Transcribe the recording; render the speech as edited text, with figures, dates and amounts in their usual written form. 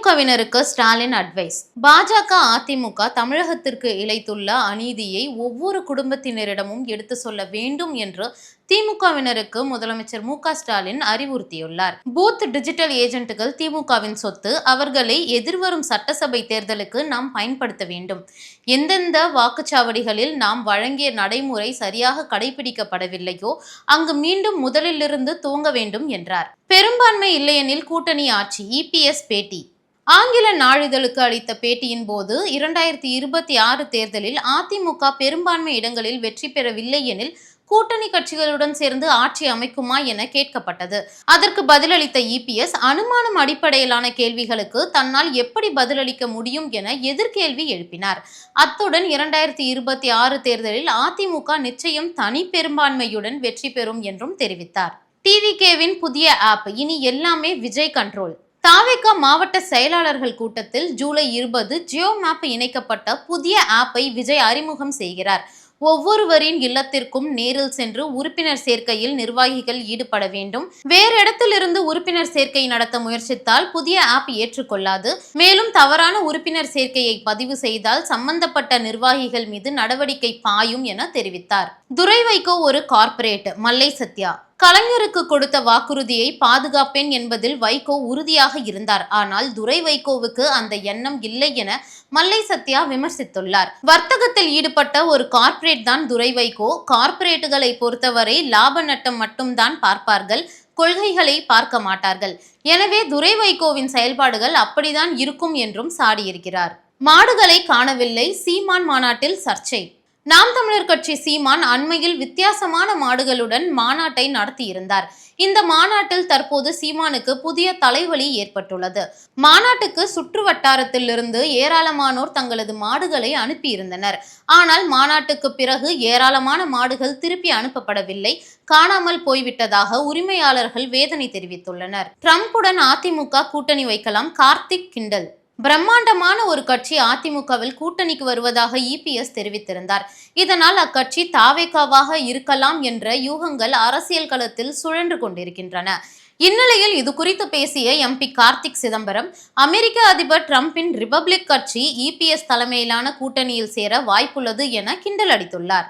திமுகவினருக்கு Stalin advice. பாஜக, அதிமுக தமிழகத்திற்கு இழைத்துள்ள அநீதியை ஒவ்வொரு குடும்பத்தினரிடமும் எடுத்து சொல்ல வேண்டும் என்று திமுகவினருக்கு முதலமைச்சர் மு.க.ஸ்டாலின் அறிவுறுத்தியுள்ளார். பூத் டிஜிட்டல் ஏஜென்ட்கள் திமுகவின் சொத்து. அவர்களை எதிர்வரும் சட்டசபை தேர்தலுக்கு நாம் பயன்படுத்த வேண்டும். எந்தெந்த வாக்குச்சாவடிகளில் நாம் வழங்கிய நடைமுறை சரியாக கடைபிடிக்கப்படவில்லையோ அங்கு மீண்டும் முதலிலிருந்து துவங்க வேண்டும் என்றார். பெரும்பான்மை இல்லையெனில் கூட்டணி ஆட்சி. இபிஎஸ் பேட்டி. ஆங்கில நாளிதழுக்கு அளித்த பேட்டியின் போது 2026 தேர்தலில் அதிமுக பெரும்பான்மை இடங்களில் வெற்றி பெறவில்லை எனில் கூட்டணி கட்சிகளுடன் சேர்ந்து ஆட்சி அமைக்குமா என கேட்கப்பட்டது. அதற்கு பதிலளித்த இபிஎஸ், அனுமானம் அடிப்படையிலான கேள்விகளுக்கு தன்னால் எப்படி பதிலளிக்க முடியும் என எதிர்கேள்வி எழுப்பினார். அத்துடன் 2026 தேர்தலில் அதிமுக நிச்சயம் தனி பெரும்பான்மையுடன் வெற்றி பெறும் என்றும் தெரிவித்தார். டிவிகேவின் புதிய ஆப். இனி எல்லாமே விஜய் கண்ட்ரோல். தாவேகா மாவட்ட செயலாளர்கள் கூட்டத்தில் ஜூலை 20 ஜியோ மேப் இணைக்கப்பட்ட புதிய ஆப்பை விஜய் அறிமுகம் செய்கிறார். ஒவ்வொருவரின் இல்லத்திற்கும் நேரில் சென்று உறுப்பினர் சேர்க்கையில் நிர்வாகிகள் ஈடுபட வேண்டும். வேறு இடத்திலிருந்து உறுப்பினர் சேர்க்கை நடத்த முயற்சித்தால் புதிய ஆப் ஏற்றுக்கொள்ளாது. மேலும் தவறான உறுப்பினர் சேர்க்கையை பதிவு செய்தால் சம்பந்தப்பட்ட நிர்வாகிகள் மீது நடவடிக்கை பாயும் என தெரிவித்தார். துரை வைகோ ஒரு கார்ப்பரேட். மல்லை சத்யா. கலைஞருக்கு கொடுத்த வாக்குறுதியை பாதுகாப்பேன் என்பதில் வைகோ உறுதியாக இருந்தார். ஆனால் துரை வைகோவுக்கு அந்த எண்ணம் இல்லை என மல்லை சத்யா விமர்சித்துள்ளார். வர்த்தகத்தில் ஈடுபட்ட ஒரு கார்ப்பரேட் தான் துரை வைகோ. கார்ப்பரேட்டுகளை பொறுத்தவரை லாப நட்டம் மட்டும்தான் பார்ப்பார்கள், கொள்கைகளை பார்க்க மாட்டார்கள். எனவே துரை வைகோவின் செயல்பாடுகள் அப்படிதான் இருக்கும் என்றும் சாடியிருக்கிறார். மாடுகளை காணவில்லை. சீமான் மாநாட்டில் சர்ச்சை. நாம் தமிழர் கட்சி சீமான் அண்மையில் வித்தியாசமான மாடுகளுடன் மாநாட்டை நடத்தியிருந்தார். இந்த மாநாட்டில் தற்போது சீமானுக்கு புதிய தலைவலி ஏற்பட்டுள்ளது. மாநாட்டுக்கு சுற்று வட்டாரத்திலிருந்து ஏராளமானோர் தங்களது மாடுகளை அனுப்பியிருந்தனர். ஆனால் மாநாட்டுக்கு பிறகு ஏராளமான மாடுகள் திருப்பி அனுப்பப்படவில்லை, காணாமல் போய்விட்டதாக உரிமையாளர்கள் வேதனை தெரிவித்துள்ளனர். ட்ரம்புடன் அதிமுக கூட்டணி வைக்கலாம். கார்த்திக் கிண்டல். பிரம்மாண்டமான ஒரு கட்சி அதிமுகவில் கூட்டணிக்கு வருவதாக இபிஎஸ் தெரிவித்திருந்தார். இதனால் அக்கட்சி தாவேகாவாக இருக்கலாம் என்ற யூகங்கள் அரசியல் களத்தில் சுழன்று கொண்டிருக்கின்றன. இந்நிலையில் இது குறித்து பேசிய எம்பி கார்த்திக் சிதம்பரம், அமெரிக்க அதிபர் டிரம்பின் ரிபப்ளிக் கட்சி இபிஎஸ் தலைமையிலான கூட்டணியில் சேர வாய்ப்புள்ளது என கிண்டல் அடித்துள்ளார்.